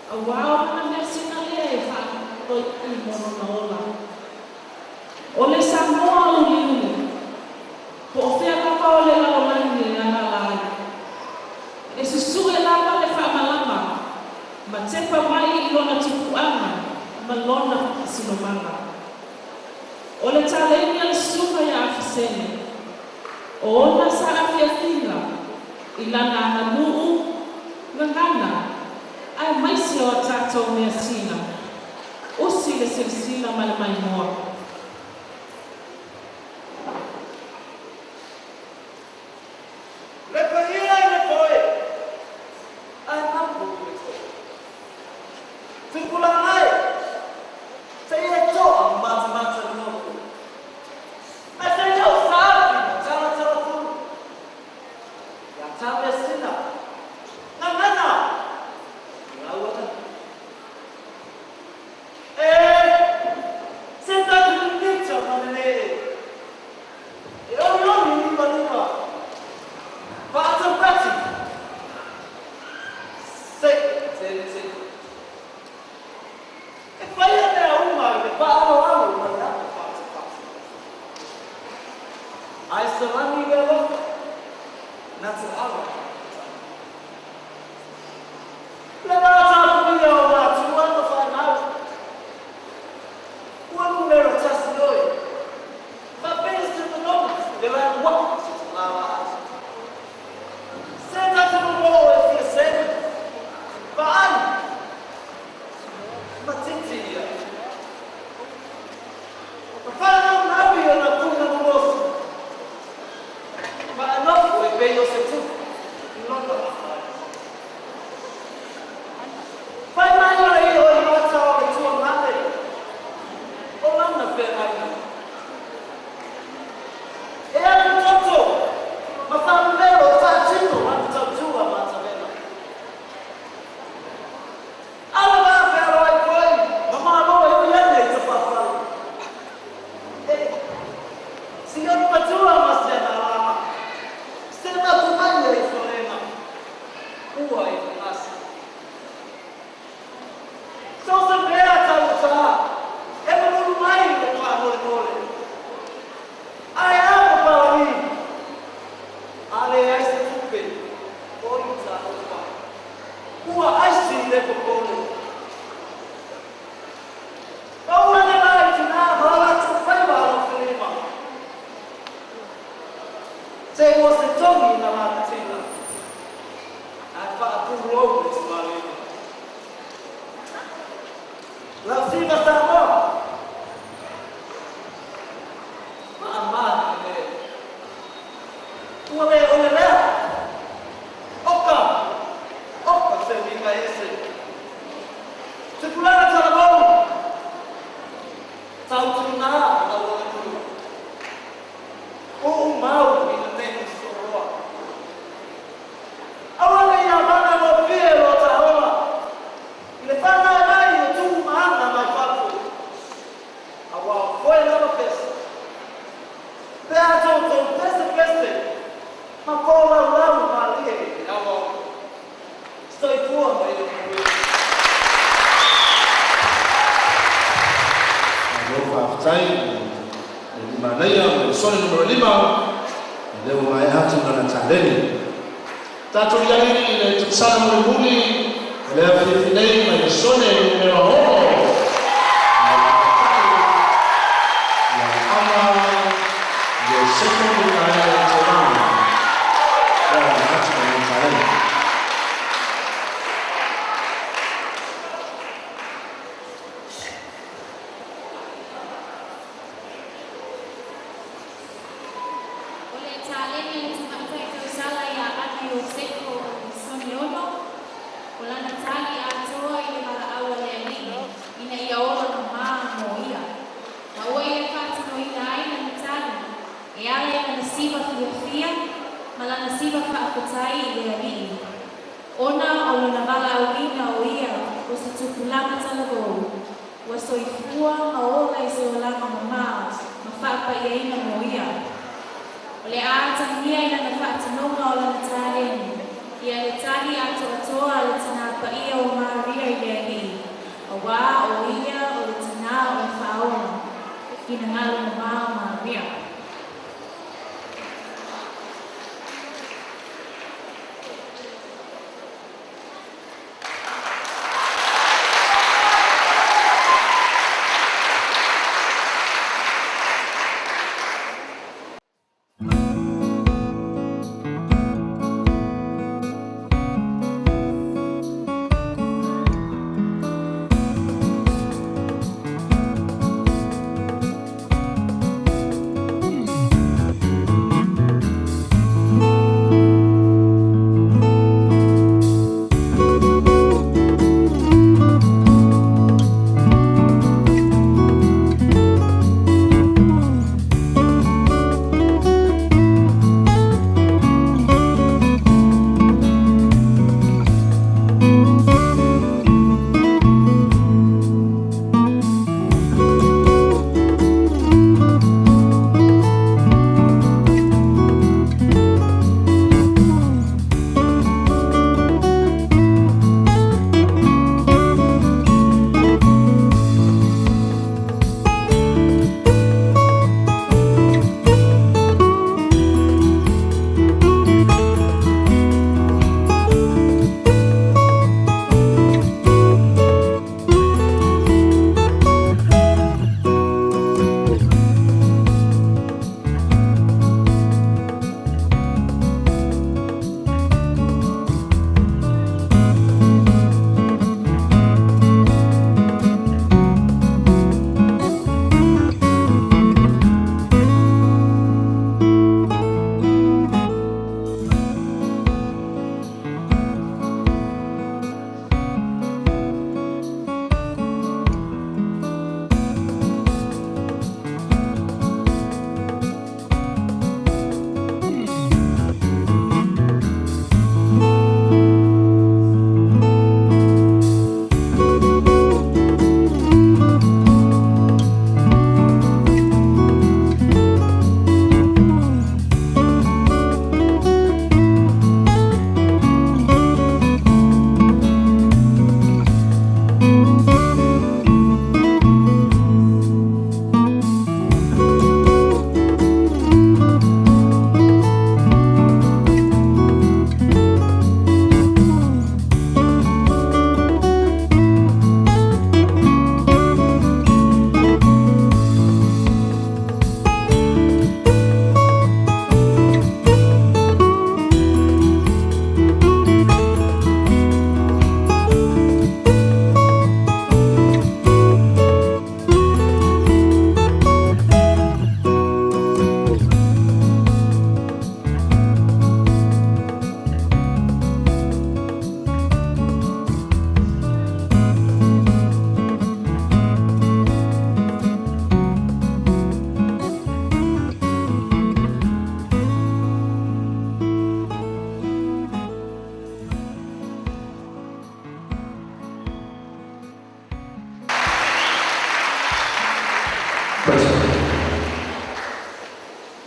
Awao na mesina le fa toi I mono na ola. O le Samoa uli po o fea kapa o le laolani le ana lai. E susu e lama le whaamalama ma tepa mai I lona tupuanga ma lona sinomanga. O le taleni al suka ya afisene o ona sa afiafinga I lana ananuu ngangana ai maisi o tatou mea sina usi le silisila ma le maimoa. Le ata nia ina na whaatanonga o lana tārengi. Ia le tahi ato atoa le tana pa ia o Maria i le wā o ia o le tina o le whaonga. Kina ngalo na maa Maria.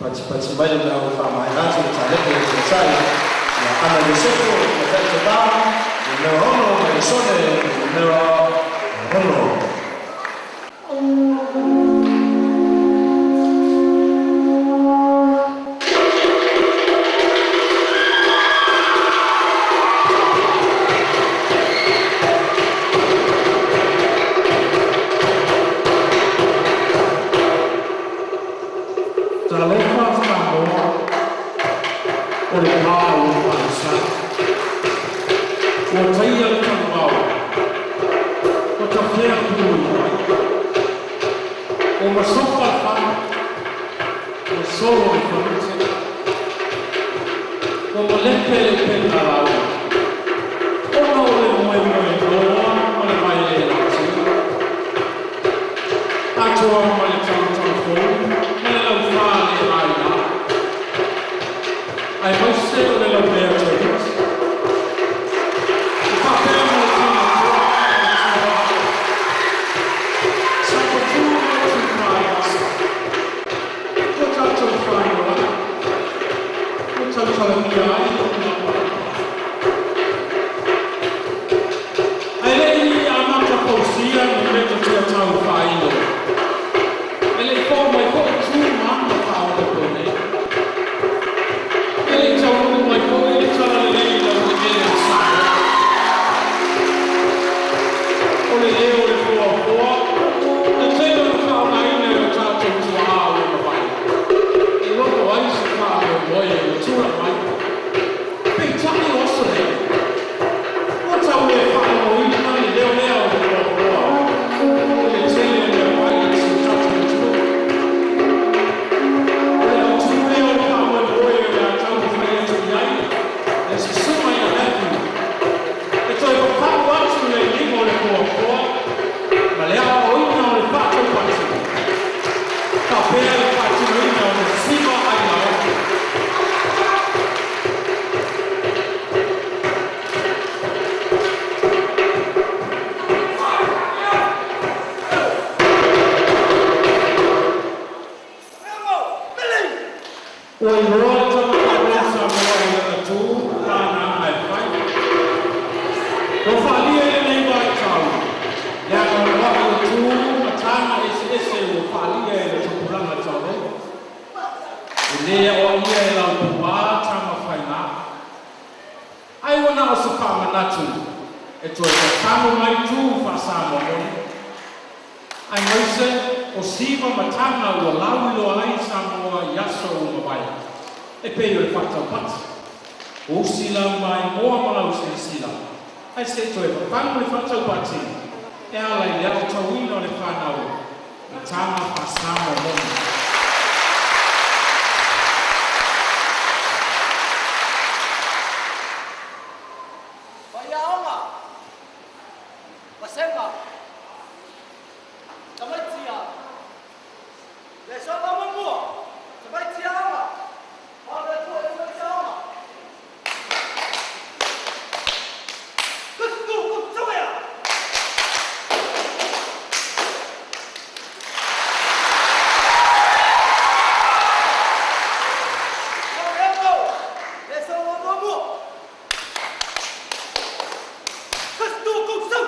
Participați de la Famainații, înțelegere necesare, Ana Iusefu, Mătălță Da, Neono, Marisone, Neono. kausia no me to tua tau whaino. Ele i kō mai kō tū māma whaona kone. Ele i tau rungu mai kō ele tala lei lau te ele sāra. Ole leo le kua kua. Na tēnā na whaona ina o tātou tua āo e mawai. E loko ai se whaona moe e tua mai. Pei tani oso leo. O tau e whaona o ina mai leo leo le kua kua. Ole tēnā le mai e se tātou tua. Ole au tū leo le whaona moe e a tau whai atu iai. E se sumai a hepu. E toi whakau atu le limo le kua kua. Ma le awa o ina o le whātou pati. Ka pēr le pati o ina o le sima ai la oku. Oi roa tama ka rosa moa i lana tū, tāna ai whai. Ko whaalia e nei mai tau. Lea ka waka o tū, ma tāna ese o whaalia e le tupuranga tau. E lea o ia e lau pua tama whai nā. Ai wana o sa whamanatu, e toi ka tamu mai tū whasama moni. Ai moise, o siva matanga ua laulo ai Samoa yaso o mawai. E pei o le whatau pati. O sila mai moa malau se sila. Ai se toi whapangu le whatau pati. E alai le au tauina o le whanau. I tama whasama moni. Waiaonga. Wasenga. Tamaitia. Le soba mamua. Tamaitia ama. Ora tu e tamaitia ama. Kustu kutsuya. Correndo. Le soba mamua. Kustu kutsu.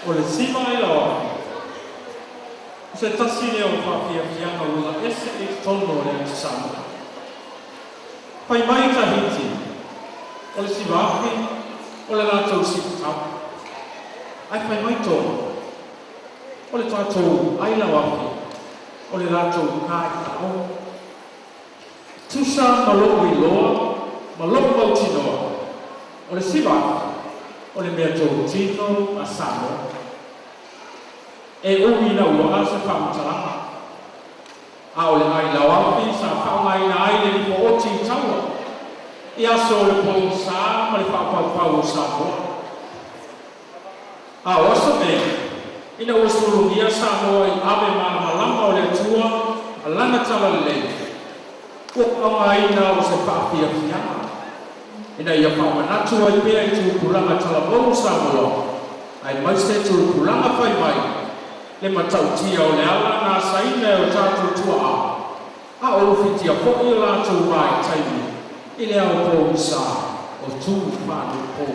O le sima I loa. Se tasi leo whawhia whianga ua ese e tono le Samoa. Pai mai tahiti. O le siwahi. O le rātou siputau. Ai pai mai tōna. O le tātou aila wahi. O le rātou kāi tāo. Tusa maloko I loa. Maloko mauti noa. O le siwahi. O le mea tō tino a Samoa. E umi na ua asa whamutarama. A o le ai lawapi sa whaungai na ai le nipo o ti taua. I aso le pō sa ma le whapau Samoa. A o aso me, ina ua surungia Samoa I ave malama o le atua a lana tala le. Ua kaunga ina o se whapia fianga. Ina ia whamanatu ai pia I tūpuranga talamou Samoa. Ai maise tūpuranga whai mai. Le matautia o le ala nā saina o tātou tua a. A o whitia poki o lātou mai taimi. I le au pō sa o tū whānu pō.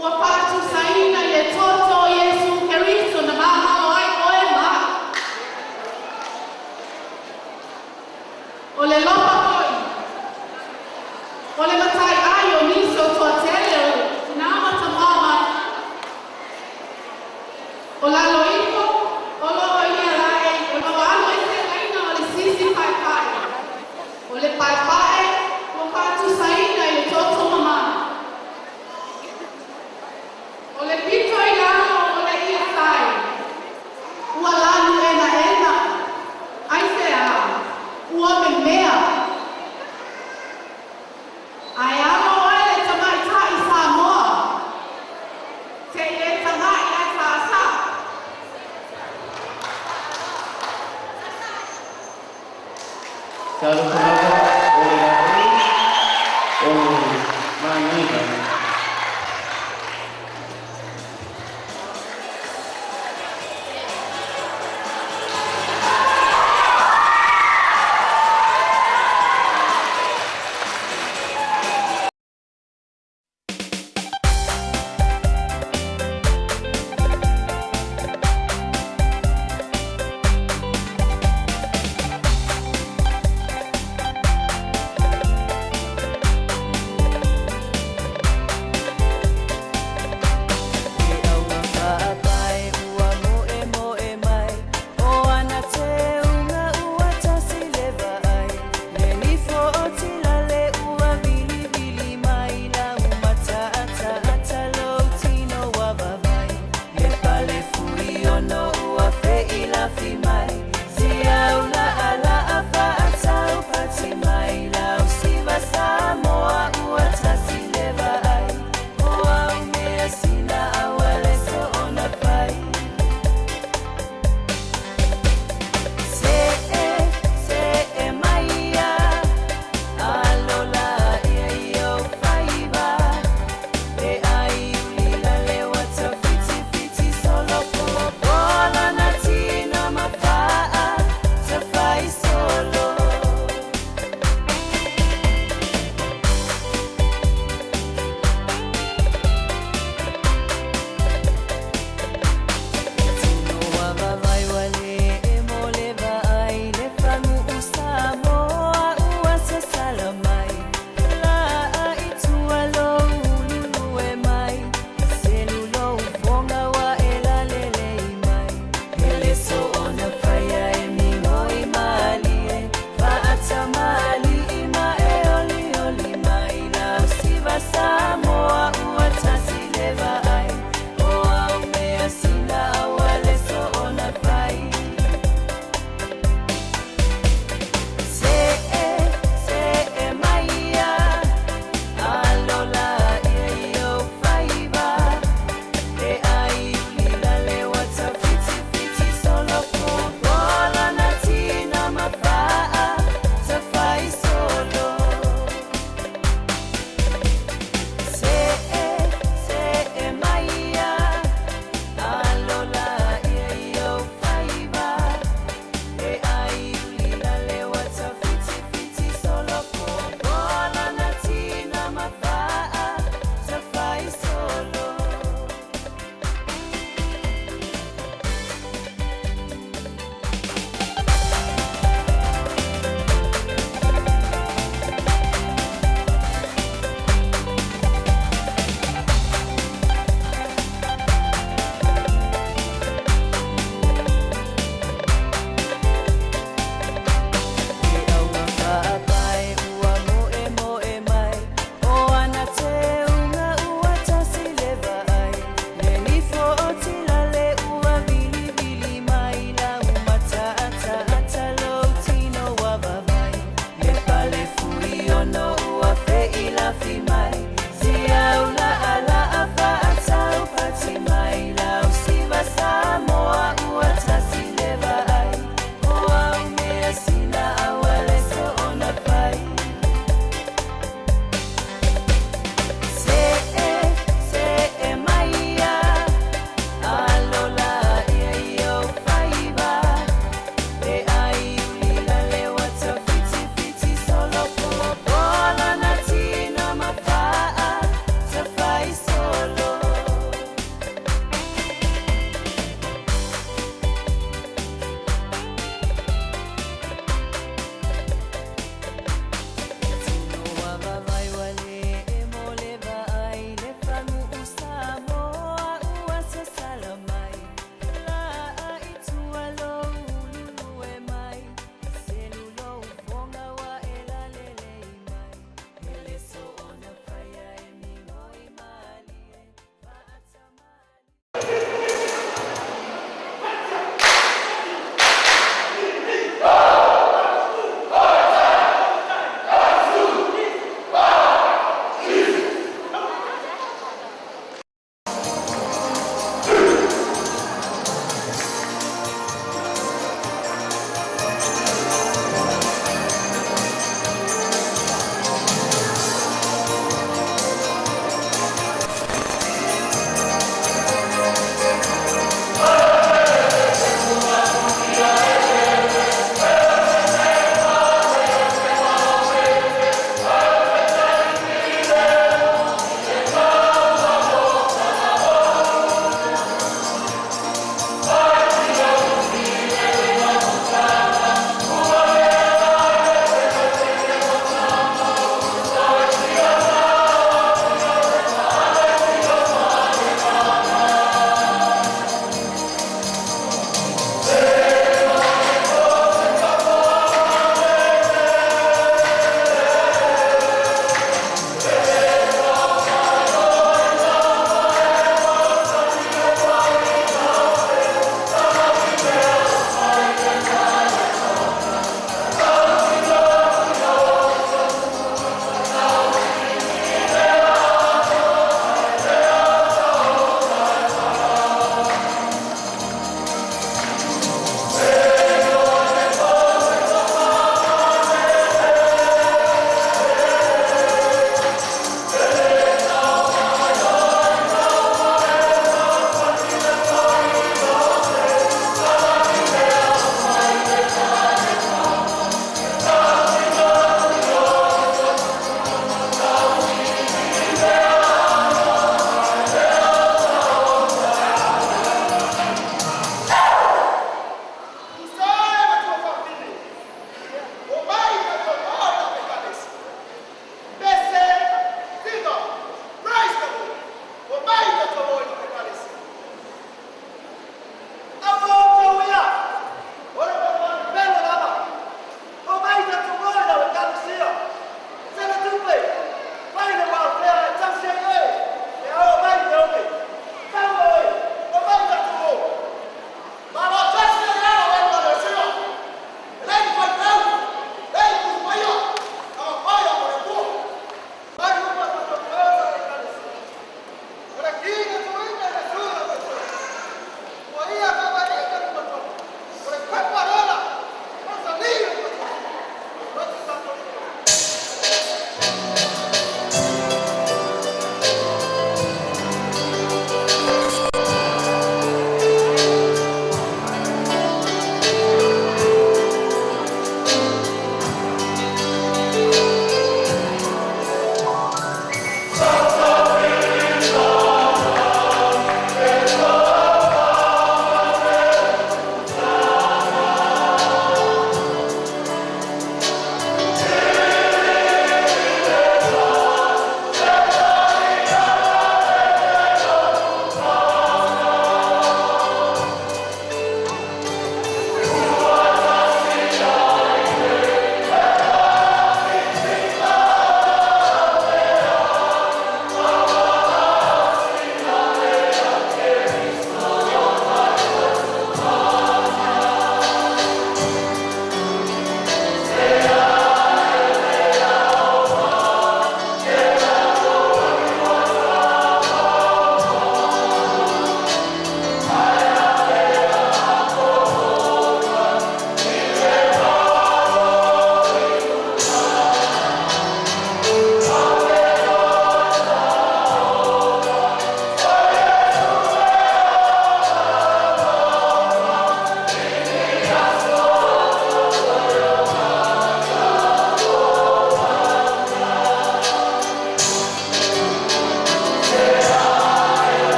Ua pātu saina e tō Ole matai ayo niso tuatele nama tamama. Ola loiko, olo oia lae, olo alo ese laina ole sisi pai pai. Ole pai pai, wakatu saina ile toto mama. Ole pito ilano, ole ia sai. Ua lanu ena ena. Aise a, ua memea. Ai alo ele tamai tai Samoa. Te e tamai ai sa. Kalau